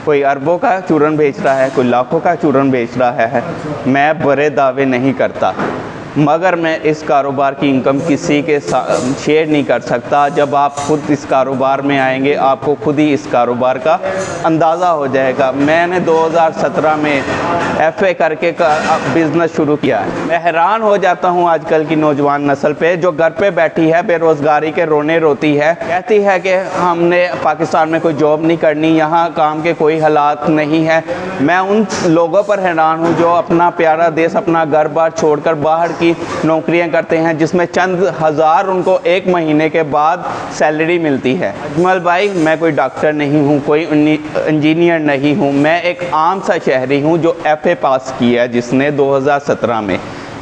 कोई अरबों का चूरन बेच रहा है, कोई लाखों का चूरन बेच रहा है। मैं बड़े दावे नहीं करता, मगर मैं इस कारोबार की इनकम किसी के साथ शेयर नहीं कर सकता। जब आप खुद इस कारोबार में आएंगे आपको खुद ही इस कारोबार का अंदाज़ा हो जाएगा। मैंने 2017 में FA करके बिज़नेस शुरू किया है। मैं हैरान हो जाता हूँ आजकल की नौजवान नस्ल पे, जो घर पे बैठी है, बेरोज़गारी के रोने रोती है, कहती है कि हमने पाकिस्तान में कोई जॉब नहीं करनी, यहाँ काम के कोई हालात नहीं है। मैं उन लोगों पर हैरान हूँ जो अपना प्यारा देश, अपना घर बार छोड़कर बाहर की नौकरियां करते हैं, जिसमें चंद हज़ार उनको एक महीने के बाद सैलरी मिलती है। अजमल भाई, मैं कोई डॉक्टर नहीं हूँ, कोई इंजीनियर नहीं हूँ, मैं एक आम सा शहरी हूँ जो FA पास किया है जिसने 2017 में,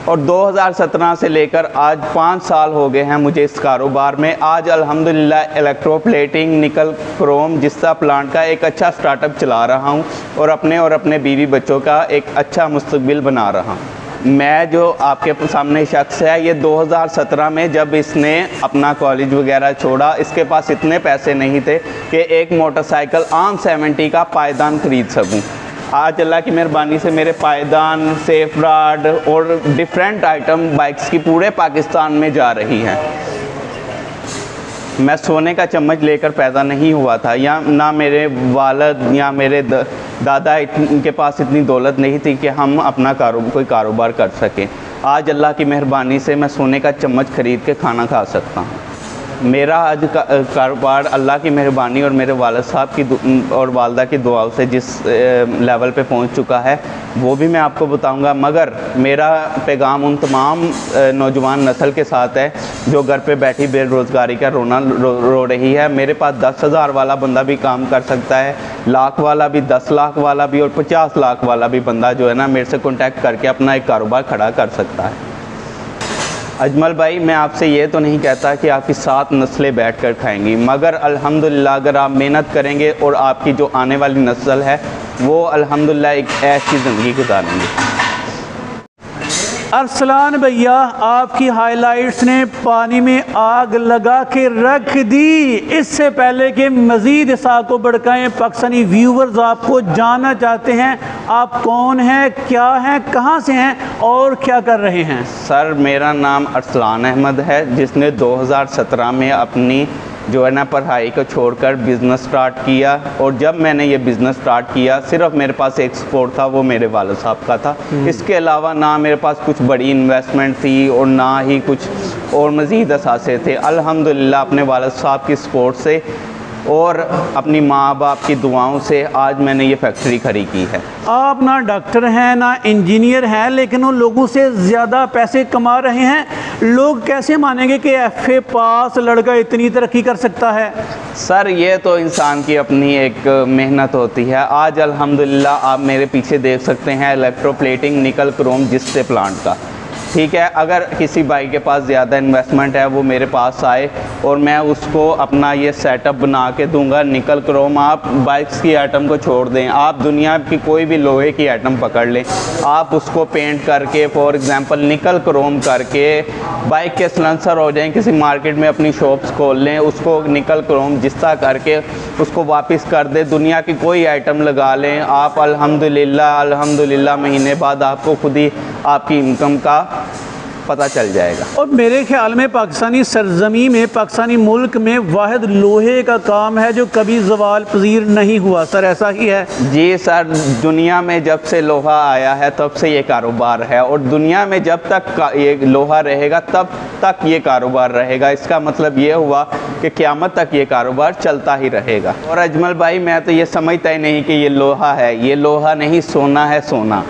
और 2017 से लेकर आज 5 साल हो गए हैं मुझे इस कारोबार में। आज अल्हम्दुलिल्लाह इलेक्ट्रोप्लेटिंग, निकल क्रोम जिस्सा प्लांट का एक अच्छा स्टार्टअप चला रहा हूँ और अपने बीवी बच्चों का एक अच्छा मुस्तकबिल बना रहा हूँ। मैं जो आपके सामने शख्स है, ये 2017 में जब इसने अपना कॉलेज वगैरह छोड़ा, इसके पास इतने पैसे नहीं थे कि एक मोटरसाइकिल आम 70 का पायदान ख़रीद सकूं। आज अल्लाह की मेहरबानी से मेरे पायदान, सेफ राड और डिफरेंट आइटम बाइक्स की पूरे पाकिस्तान में जा रही हैं। मैं सोने का चम्मच लेकर पैदा नहीं हुआ था, या ना मेरे वालिद या मेरे दादा इनके पास इतनी दौलत नहीं थी कि हम अपना कोई कारोबार कर सकें। आज अल्लाह की मेहरबानी से मैं सोने का चम्मच ख़रीद के खाना खा सकता हूँ। मेरा आज कारोबार अल्लाह की मेहरबानी और मेरे वालिद साहब की और वालदा की दुआओं से जिस लेवल पे पहुंच चुका है वो भी मैं आपको बताऊंगा। मगर मेरा पैगाम उन तमाम नौजवान नस्ल के साथ है जो घर पे बैठी बेरोज़गारी का रोना रो रही है। मेरे पास 10,000 वाला बंदा भी काम कर सकता है, लाख वाला भी, 10 लाख वाला भी और 50 लाख वाला भी बंदा जो है ना मेरे से कॉन्टैक्ट करके अपना एक कारोबार खड़ा कर सकता है। अजमल भाई, मैं आपसे ये तो नहीं कहता कि आपकी 7 नस्लें बैठ कर खाएंगी, मगर अल्हम्दुलिल्लाह अगर आप मेहनत करेंगे और आपकी जो आने वाली नस्ल है वो अल्हम्दुलिल्लाह एक ऐसी ज़िंदगी गुजारेंगे। अरसलान भैया, आपकी हाइलाइट्स ने पानी में आग लगा के रख दी। इससे पहले कि मज़ीद इस आग को भड़काएं, पाकिस्तानी व्यूवर्स आपको जानना चाहते हैं, आप कौन हैं, क्या हैं, कहाँ से हैं और क्या कर रहे हैं? सर, मेरा नाम अरसलान अहमद है, जिसने 2017 में अपनी जो है ना पढ़ाई को छोड़कर बिज़नेस स्टार्ट किया। और जब मैंने ये बिज़नेस स्टार्ट किया सिर्फ मेरे पास एक सपोर्ट था, वो मेरे वालिद साहब का था। इसके अलावा ना मेरे पास कुछ बड़ी इन्वेस्टमेंट थी और ना ही कुछ और मज़ीद असासे थे। अल्हम्दुलिल्लाह अपने वालिद साहब की सपोर्ट से और अपनी माँ बाप की दुआओं से आज मैंने ये फैक्ट्री खड़ी की है। आप ना डॉक्टर हैं ना इंजीनियर हैं, लेकिन उन लोगों से ज़्यादा पैसे कमा रहे हैं। लोग कैसे मानेंगे कि FA पास लड़का इतनी तरक्की कर सकता है? सर, ये तो इंसान की अपनी एक मेहनत होती है। आज अल्हम्दुलिल्लाह आप मेरे पीछे देख सकते हैं इलेक्ट्रोप्लेटिंग, निकल क्रोम जिस्से प्लांट का, ठीक है। अगर किसी भाई के पास ज़्यादा इन्वेस्टमेंट है वो मेरे पास आए और मैं उसको अपना ये सेटअप बना के दूंगा। निकल क्रोम, आप बाइक्स की आइटम को छोड़ दें, आप दुनिया की कोई भी लोहे की आइटम पकड़ लें, आप उसको पेंट करके फॉर एग्ज़ाम्पल निकल क्रोम करके बाइक के सलेंसर हो जाएं, किसी मार्केट में अपनी शॉप्स खोल लें, उसको निकल क्रोम जिस्सा करके उसको वापस कर दें, दुनिया की कोई आइटम लगा लें, आप अल्हम्दुलिल्लाह महीने बाद आपको खुद ही आपकी इनकम का पता चल जाएगा। और मेरे ख्याल में पाकिस्तानी सरजमी में, पाकिस्तानी मुल्क में वाहिद लोहे का काम है जो कभी ज़वाल पजीर नहीं हुआ। सर, ऐसा ही है? जी सर, दुनिया में जब से लोहा आया है तब से ये कारोबार है और दुनिया में जब तक ये लोहा रहेगा तब तक ये कारोबार रहेगा। इसका मतलब ये हुआ कि क़यामत तक ये कारोबार चलता ही रहेगा। और अजमल भाई, मैं तो ये समझता ही नहीं कि ये लोहा है, ये लोहा नहीं, सोना है, सोना।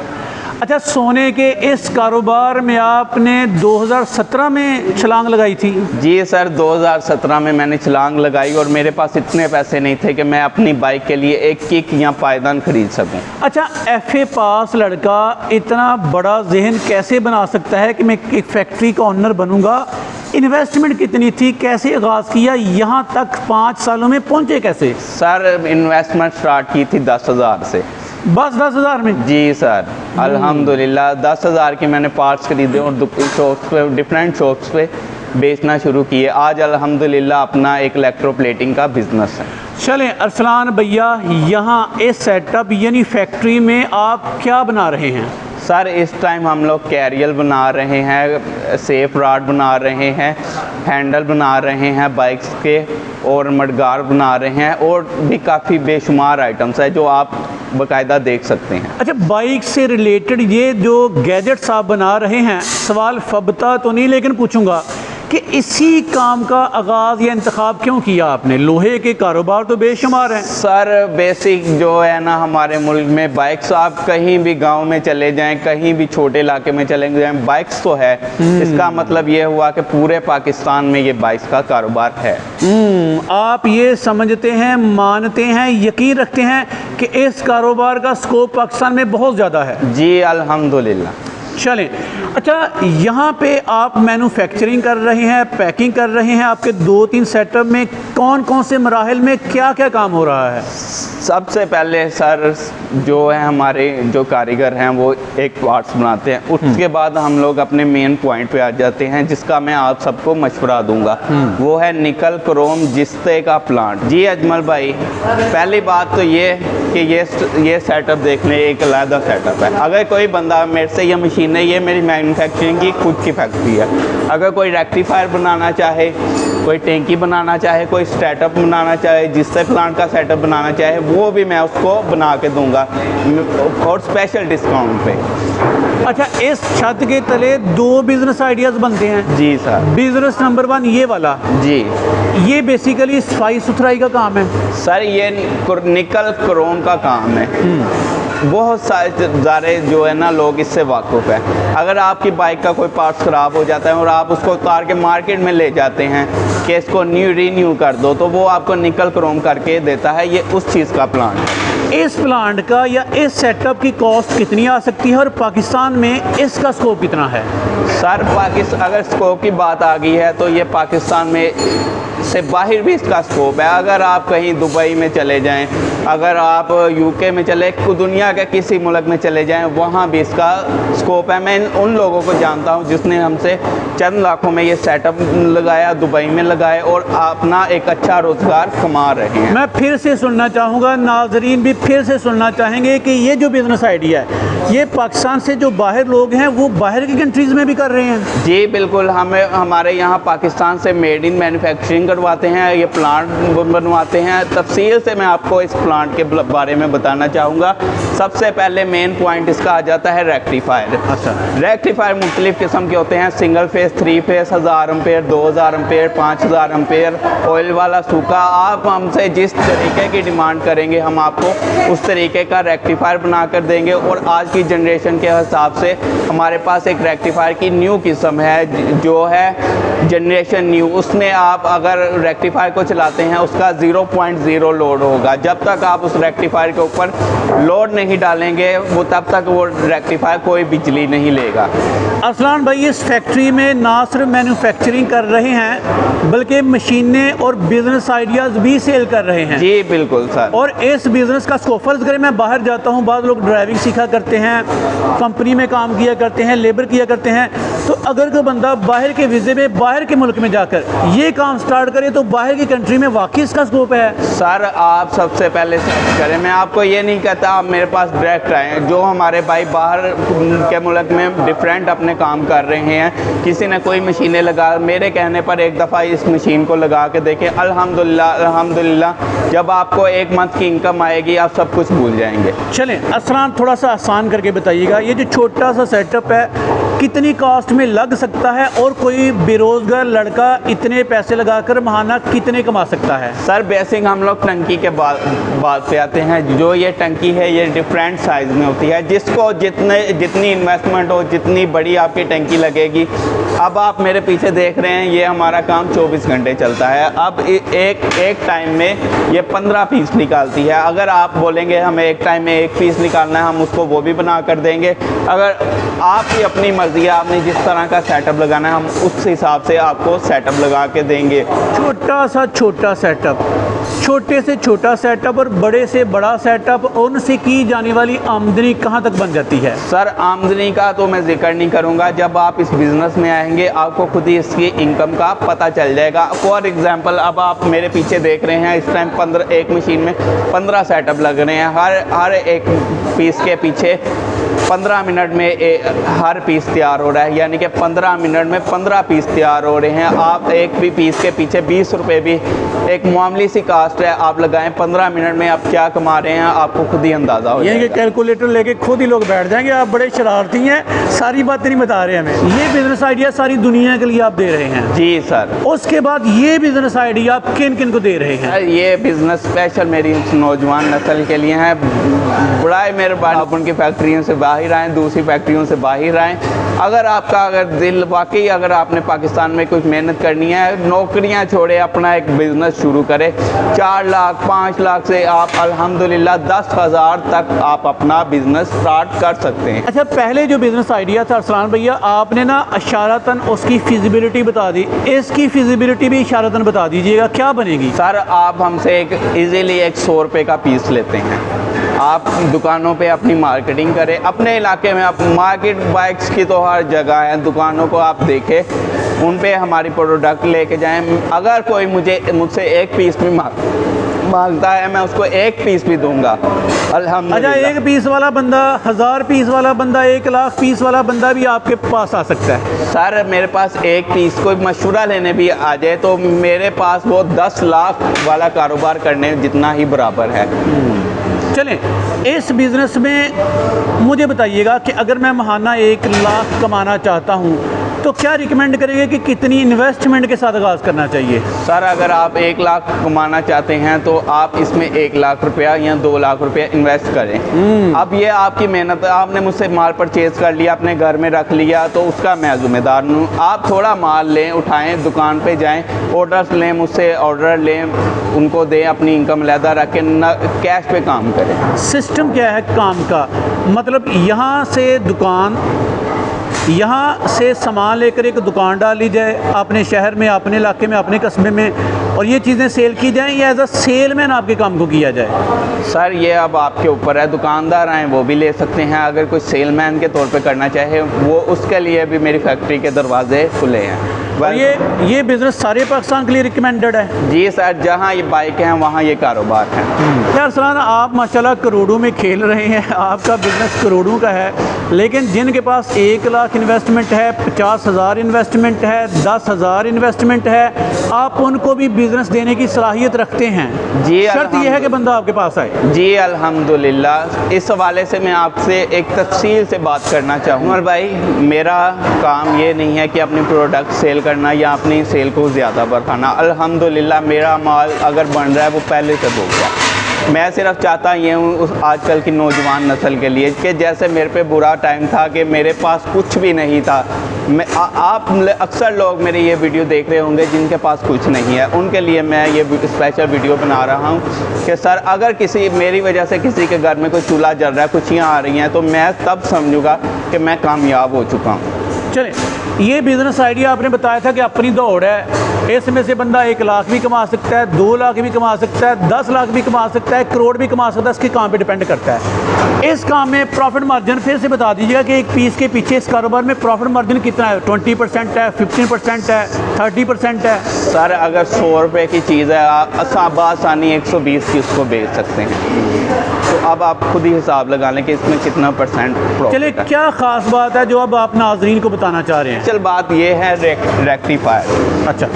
अच्छा, सोने के इस कारोबार में आपने 2017 में छलांग लगाई थी? जी सर, 2017 में मैंने छलांग लगाई और मेरे पास इतने पैसे नहीं थे कि मैं अपनी बाइक के लिए एक किक या पायदान खरीद सकूं। अच्छा, FA पास लड़का इतना बड़ा जहन कैसे बना सकता है कि मैं एक फैक्ट्री का ओनर बनूंगा? इन्वेस्टमेंट कितनी थी, कैसे आगाज़ किया, यहाँ तक 5 सालों में पहुँचे कैसे? सर, इन्वेस्टमेंट स्टार्ट की थी 10,000 से। बस 10,000 में? जी सर, अल्हम्दुलिल्लाह 10,000 के मैंने पार्ट्स खरीदे और शॉप्स पे, डिफरेंट शॉप्स पे बेचना शुरू किए। आज अल्हम्दुलिल्लाह अपना एक इलेक्ट्रोप्लेटिंग का बिज़नेस है। चलें अरसलान भैया, यहाँ इस सेटअप यानी फैक्ट्री में आप क्या बना रहे हैं? सर इस टाइम हम लोग कैरियल बना रहे हैं, सेफ रॉड बना रहे हैं, हैंडल बना रहे हैं बाइक्स के, और मडगार बना रहे हैं, और भी काफ़ी बेशुमार आइटम्स है जो आप बाकायदा देख सकते हैं। अच्छा, बाइक से रिलेटेड ये जो गैजेट्स आप बना रहे हैं, सवाल फबता तो नहीं लेकिन पूछूंगा कि इसी काम का आगाज़ या इंतखाब क्यों किया आपने? लोहे के कारोबार तो बेशुमार हैं। सर बेसिक जो है ना, हमारे मुल्क में बाइक्स, आप कहीं भी गांव में चले जाएं, कहीं भी छोटे इलाके में चले जाएं, बाइक्स तो है। इसका मतलब ये हुआ कि पूरे पाकिस्तान में ये बाइक्स का कारोबार है। आप ये समझते हैं, मानते हैं, यकीन रखते हैं कि इस कारोबार का स्कोप पाकिस्तान में बहुत ज़्यादा है? जी अल्हम्दुलिल्लाह। चलें, अच्छा यहाँ पे आप मैन्युफैक्चरिंग कर रहे हैं, पैकिंग कर रहे हैं, आपके 2-3 सेटअप में कौन कौन से मराहिल में क्या क्या काम हो रहा है? सबसे पहले सर जो है हमारे जो कारीगर हैं वो एक पार्ट्स बनाते हैं, उसके बाद हम लोग अपने मेन पॉइंट पे आ जाते हैं जिसका मैं आप सबको मशवरा दूंगा। वो है निकल क्रोम जिस्ते का प्लांट। जी अजमल भाई, पहली बात तो ये कि ये सेटअप देख लें, एक अलग सेटअप है। अगर कोई बंदा मेरे से ये मशीन है, ये मेरी मैन्युफैक्चरिंग की खुद की फैक्ट्री है। अगर कोई रेक्टिफायर बनाना चाहे, कोई टैंकी बनाना चाहे, कोई स्टार्टअप बनाना चाहे, जिससे प्लांट का सेटअप बनाना चाहे, वो भी मैं उसको बना के दूंगा और स्पेशल डिस्काउंट पे। अच्छा, इस छत के तले 2 बिजनेस आइडियाज़ बनते हैं? जी सर। बिजनेस नंबर 1 ये वाला? जी। ये बेसिकली सफाई सुथराई का काम है? सर ये निकल क्रोम का काम है। बहुत सारे जो है ना लोग इससे वाकिफ़ है। अगर आपकी बाइक का कोई पार्ट्स ख़राब हो जाता है और आप उसको उतार के मार्केट में ले जाते हैं कि इसको रीन्यू कर दो, तो वो आपको निकल क्रोम करके देता है। ये उस चीज़ का प्लांट है। इस प्लांट का या इस सेटअप की कॉस्ट कितनी आ सकती है और पाकिस्तान में इसका स्कोप कितना है? सर अगर स्कोप की बात आ गई है तो ये पाकिस्तान में से बाहर भी इसका स्कोप है। अगर आप कहीं दुबई में चले जाएं, अगर आप यूके में चले, दुनिया के किसी मुल्क में चले जाएं, वहाँ भी इसका स्कोप है। मैं उन लोगों को जानता हूँ जिसने हमसे चंद लाखों में ये सेटअप लगाया, दुबई में लगाया और अपना एक अच्छा रोज़गार कमा रहे हैं। मैं फिर से सुनना चाहूँगा, नाजरीन भी फिर से सुनना चाहेंगे कि ये जो बिज़नेस आइडिया है, ये पाकिस्तान से जो बाहर लोग हैं वो बाहर की कंट्रीज़ में भी कर रहे हैं? जी बिल्कुल। हमारे यहाँ पाकिस्तान से मेड इन मैन्युफैक्चरिंग करवाते हैं, ये प्लांट बनवाते हैं। तफसील से मैं आपको इस प्लांट के बारे में बताना चाहूँगा। सबसे पहले मेन पॉइंट इसका आ जाता है रेक्टिफायर। अच्छा। रेक्टिफायर मुख्तलिफ़ किस्म के होते हैं, single phase, 3 face, 1000 ampere, 2000 ampere, 5000 ampere, oil वाला, सूखा। आप हमसे जिस तरीके की डिमांड करेंगे हम आपको उस तरीके का रेक्टिफायर बना कर देंगे। और आज की जनरेशन के हिसाब से हमारे पास एक रेक्टिफायर की न्यू किस्म है जो है जनरेशन न्यू। उसमें आप अगर रेक्टिफायर को चलाते हैं उसका 0.0 लोड होगा। जब तक आप उस रेक्टिफायर के ऊपर लोड नहीं डालेंगे वो तब तक वो रेक्टिफायर कोई बिजली नहीं लेगा। अरसलान भाई, इस फैक्ट्री में ना सिर्फ मैन्युफैक्चरिंग कर रहे हैं बल्कि मशीनें और बिजनेस आइडियाज़ भी सेल कर रहे हैं? जी बिल्कुल सर। और इस बिज़नेस का स्कोप, फर्ज करें मैं बाहर जाता हूँ, बाद लोग ड्राइविंग सीखा करते हैं, कंपनी में काम किया करते हैं, लेबर किया करते हैं, तो अगर कोई बंदा बाहर के वीज़े में बाहर के मुल्क में जाकर ये काम स्टार्ट करे तो बाहर की कंट्री में वाकई इसका स्कोप है? सर आप सबसे पहले सर्च करें। मैं आपको ये नहीं कहता आप मेरे पास डायरेक्ट आएँ। जो हमारे भाई बाहर के मुल्क में डिफरेंट अपने काम कर रहे हैं, किसी ने कोई मशीनें लगा, मेरे कहने पर एक दफ़ा इस मशीन को लगा के देखें, अल्हम्दुलिल्लाह जब आपको 1 मंथ की इनकम आएगी आप सब कुछ भूल जाएंगे। चलें अरसलान, थोड़ा सा आसान करके बताइएगा, ये जो छोटा सा सेटअप है कितनी कॉस्ट में लग सकता है और कोई बेरोज़गार लड़का इतने पैसे लगाकर महाना कितने कमा सकता है? सर बेसिक हम लोग टंकी के बात पे आते हैं। जो ये टंकी है ये डिफरेंट साइज़ में होती है, जिसको जितनी इन्वेस्टमेंट हो, जितनी बड़ी आपकी टंकी लगेगी। अब आप मेरे पीछे देख रहे हैं, ये हमारा काम 24 घंटे चलता है। अब एक टाइम में ये 15 पीस निकालती है। अगर आप बोलेंगे हमें एक टाइम में 1 पीस निकालना है, हम उसको वो भी बना कर देंगे। अगर आपकी अपनी मर्ज़ी है, आपने जिस तरह का सेटअप लगाना है हम उस हिसाब से आपको सेटअप लगा के देंगे। छोटा सेटअप, छोटे से छोटा सेटअप और बड़े से बड़ा सेटअप, उनसे की जाने वाली आमदनी कहाँ तक बन जाती है? सर आमदनी का तो मैं जिक्र नहीं करूँगा, जब आप इस बिज़नेस में आएंगे आपको खुद ही इसकी इनकम का पता चल जाएगा। फॉर एग्ज़ाम्पल अब आप मेरे पीछे देख रहे हैं, इस टाइम 15 एक मशीन में 15 सेटअप लग रहे हैं, हर एक पीस के पीछे 15 मिनट में हर पीस तैयार हो रहा है, यानी कि 15 मिनट में 15 पीस तैयार हो रहे हैं। आप एक भी पीस के पीछे 20 रुपये भी एक मामूली सी कास्ट है, आप लगाएं 15 मिनट में आप क्या कमा रहे हैं आपको खुद ही अंदाज़ा हो जाएगा। ये कैलकुलेटर लेके खुद ही लोग बैठ जाएंगे, आप बड़े शरारती हैं, सारी बातें नहीं बता रहे हमें। ये बिज़नेस आइडिया सारी दुनिया के लिए आप दे रहे हैं? जी सर। उसके बाद ये बिज़नेस आइडिया आप किन किन को दे रहे हैं? ये बिज़नेस स्पेशल मेरी नौजवान नस्ल के लिए है। बड़ा मेहरबानी आप उनकी फैक्ट्रियों से बाहर आएँ, दूसरी फैक्ट्रियों से बाहर आएँ। अगर दिल वाकई अगर आपने पाकिस्तान में कुछ मेहनत करनी है, नौकरियां छोड़े, अपना एक बिज़नेस शुरू करें। 4 लाख 5 लाख से आप अल्हम्दुलिल्लाह 10,000 तक आप अपना बिज़नेस स्टार्ट कर सकते हैं। अच्छा, पहले जो बिज़नेस आइडिया था अरसलान भैया, आपने ना इशारतन उसकी फिजिबिलिटी बता दी, इसकी फिजिबिलिटी भी इशारतन बता दीजिएगा, क्या बनेगी? सर आप हमसे एक इजीली 100 रुपये का पीस लेते हैं, आप दुकानों पे अपनी मार्केटिंग करें। अपने इलाके में आप मार्केट बाइक्स की तो हर जगह है, दुकानों को आप देखें, उन पे हमारी प्रोडक्ट लेके जाएं। अगर कोई मुझसे एक पीस भी मांगता है मैं उसको एक पीस भी दूंगा अल्हम्दुलिल्लाह। अच्छा, एक पीस वाला बंदा, 1000 पीस वाला बंदा, 1 लाख पीस वाला बंदा भी आपके पास आ सकता है? सर मेरे पास एक पीस कोई मशवरा लेने भी आ जाए तो मेरे पास वो 10 लाख वाला कारोबार करने जितना ही बराबर है। चलें, इस बिज़नेस में मुझे बताइएगा कि अगर मैं महाना 1 लाख कमाना चाहता हूँ तो क्या रिकमेंड करेंगे कि कितनी इन्वेस्टमेंट के साथ आगाज़ करना चाहिए? सर अगर आप 1 लाख कमाना चाहते हैं तो आप इसमें 1 लाख रुपया या 2 लाख रुपया इन्वेस्ट करें। अब ये आपकी मेहनत है, आपने मुझसे माल परचेज़ कर लिया, अपने घर में रख लिया तो उसका मैं ज़िम्मेदार हूँ। आप थोड़ा माल लें, उठाएँ, दुकान पे जाएँ, ऑर्डर्स लें, मुझसे ऑर्डर लें, उनको दें, अपनी इनकम लहदा रख के कैश पे काम करें। सिस्टम क्या है काम का? मतलब यहाँ से सामान लेकर एक दुकान डाल ली जाए अपने शहर में, अपने इलाके में, अपने कस्बे में, और ये चीज़ें सेल की जाएं या एज अ सेलमैन आपके काम को किया जाए? सर ये अब आपके ऊपर है, दुकानदार आएँ वो भी ले सकते हैं, अगर कोई सेलमैन के तौर पे करना चाहे वो, उसके लिए भी मेरी फैक्ट्री के दरवाजे खुले हैं। और ये बिज़नेस सारे पाकिस्तान के लिए रिकमेंडेड है? जी सर, जहाँ ये बाइक हैं वहाँ ये कारोबार है। यार अरसलान, आप माशाल्लाह करोड़ों में खेल रहे हैं, आपका बिज़नेस करोड़ों का है, लेकिन जिनके पास 1 लाख इन्वेस्टमेंट है, 50,000 इन्वेस्टमेंट है, 10,000 इन्वेस्टमेंट है, आप उनको भी बिज़नेस देने की सलाहियत रखते हैं? जी, शर्त यह है कि बंदा आपके पास आए। जी अल्हम्दुलिल्लाह। इस हवाले से मैं आपसे एक तफसील से बात करना चाहूँगा भाई, मेरा काम ये नहीं है कि अपनी प्रोडक्ट सेल करना या अपनी सेल को ज़्यादा बढ़ाना। अल्हम्दुलिल्लाह मेरा माल अगर बन रहा है वो पहले से हो गया। मैं सिर्फ चाहता ये हूँ उस आजकल की नौजवान नस्ल के लिए कि जैसे मेरे पे बुरा टाइम था कि मेरे पास कुछ भी नहीं था, आप अक्सर लोग मेरे ये वीडियो देख रहे होंगे जिनके पास कुछ नहीं है, उनके लिए मैं ये स्पेशल वीडियो बना रहा हूँ कि सर अगर मेरी वजह से किसी के घर में कोई चूल्हा जल रहा है, खुशियाँ आ रही हैं, तो मैं तब समझूँगा कि मैं कामयाब हो चुका हूँ। चलें, ये बिज़नेस आइडिया आपने बताया था कि अपनी दौड़ है, इसमें से बंदा 1 लाख भी कमा सकता है, 2 लाख भी कमा सकता है, 10 लाख भी कमा सकता है, करोड़ भी कमा सकता है, इसके काम पे डिपेंड करता है। इस काम में प्रॉफिट मार्जिन फिर से बता दीजिएगा कि एक पीस के पीछे इस कारोबार में प्रॉफिट मार्जिन कितना है? 20% है, 15% है, 30% है? सर अगर 100 रुपये की चीज़ है आप आसानी 120 की उसको बेच सकते हैं, तो अब आप खुद ही हिसाब लगा लें कि इसमें कितना परसेंट प्रॉफिट। चलिए, क्या ख़ास बात है जो अब आप नाज़रीन को बताना चाह रहे हैं? चल बात ये है रेक्टिफायर। अच्छा,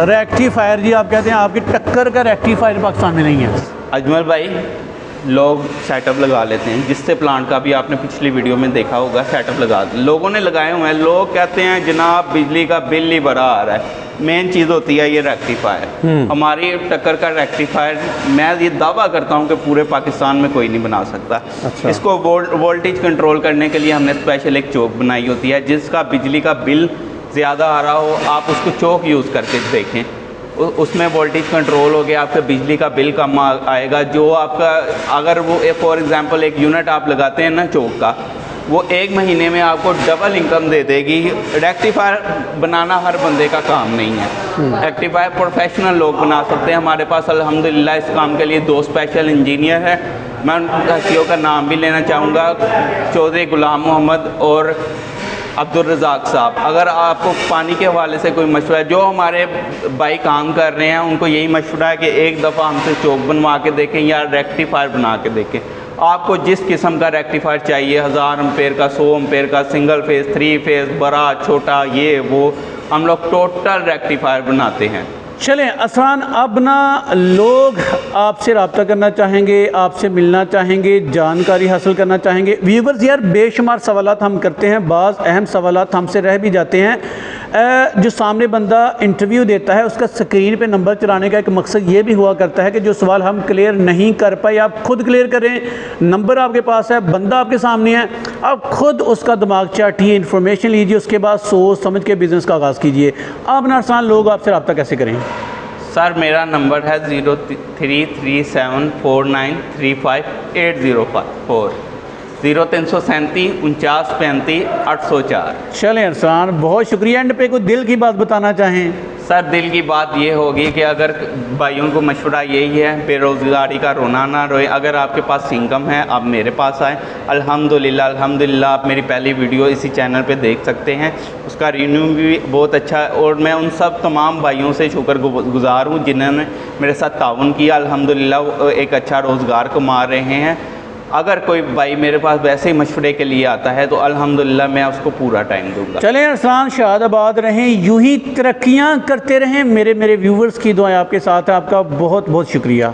रेक्टिफायर जी आप कहते हैं, आपकी टक्कर का रेक्टिफायर पाकिस्तान में नहीं है? अजमल भाई, लोग सेटअप लगा लेते हैं, जिससे प्लांट का भी आपने पिछली वीडियो में देखा होगा, सेटअप लोगों ने लगाए हुए हैं। लोग कहते हैं जनाब बिजली का बिल ही बड़ा आ रहा है। मेन चीज़ होती है ये रेक्टिफायर। हमारी टक्कर का रेक्टिफायर मैं ये दावा करता हूँ कि पूरे पाकिस्तान में कोई नहीं बना सकता। अच्छा। इसको वोल्टेज कंट्रोल करने के लिए हमने स्पेशल एक चौक बनाई होती है, जिसका बिजली का बिल ज़्यादा आ रहा हो आप उसको चौक यूज़ करके देखें, उसमें वोल्टेज कंट्रोल हो गया, आपका बिजली का बिल कम आएगा। जो आपका अगर वो फॉर एग्ज़ाम्पल एक यूनिट आप लगाते हैं ना चौक का, वो 1 महीने में आपको डबल इनकम दे देगी। रेक्टिफायर बनाना हर बंदे का काम नहीं है, रेक्टिफायर प्रोफेशनल लोग बना सकते हैं। हमारे पास अल्हम्दुलिल्लाह इस काम के लिए 2 स्पेशल इंजीनियर हैं। मैं उनका CEO का नाम भी लेना चाहूँगा, चौधरी गुलाम मोहम्मद और अब्दुल रज़ाक साहब। अगर आपको पानी के हवाले से कोई मशवरा है, जो हमारे भाई काम कर रहे हैं उनको यही मशवरा है कि एक दफ़ा हमसे चौक बनवा के देखें या रेक्टिफायर बना के देखें। आपको जिस किस्म का रेक्टिफायर चाहिए, 1000 एम्पेयर का, 100 एम्पेयर का, सिंगल फेज़, 3 फेज़, बड़ा छोटा, ये वो, हम लोग टोटल रेक्टिफायर बनाते हैं। चलें असान, अब ना लोग आपसे रब्ता करना चाहेंगे, आपसे मिलना चाहेंगे, जानकारी हासिल करना चाहेंगे। व्यूवर्स यार बेशुमार सवालात हम करते हैं, बाज़ अहम सवालात हमसे रह भी जाते हैं। जो सामने बंदा इंटरव्यू देता है उसका स्क्रीन पे नंबर चलाने का एक मकसद ये भी हुआ करता है कि जो सवाल हम क्लियर नहीं कर पाए आप खुद क्लियर करें। नंबर आपके पास है, बंदा आपके सामने है, आप खुद उसका दिमाग चाटिए, इन्फॉर्मेशन लीजिए, उसके बाद सोच समझ के बिज़नेस का आगाज़ कीजिए। आप ना आसान लोग आपसे रब्ता कैसे करें? सर मेरा नंबर है 033749358054 0337 49 35 804। चलें अरसान, बहुत शुक्रिया। एंड पे कोई दिल की बात बताना चाहें? सर दिल की बात ये होगी कि अगर भाइयों को मशवरा यही है, बेरोज़गारी का रोना ना रोए। अगर आपके पास इनकम है आप मेरे पास आएँ। अल्हम्दुलिल्लाह आप मेरी पहली वीडियो इसी चैनल पे देख सकते हैं, उसका रिव्यू भी बहुत अच्छा है। और मैं उन सब तमाम भाइयों से शुक्रगुज़ार हूँ जिन्होंने मेरे साथ ताउन किया। अल्हम्दुलिल्लाह एक अच्छा रोज़गार कमा रहे हैं। अगर कोई भाई मेरे पास वैसे ही मशवरे के लिए आता है तो अल्हम्दुलिल्लाह मैं उसको पूरा टाइम दूंगा। चलें अरसान, शादाबाद रहें, यूं ही तरक्कियां करते रहें। मेरे व्यूवर्स की दुआएं आपके साथ हैं। आपका बहुत बहुत शुक्रिया।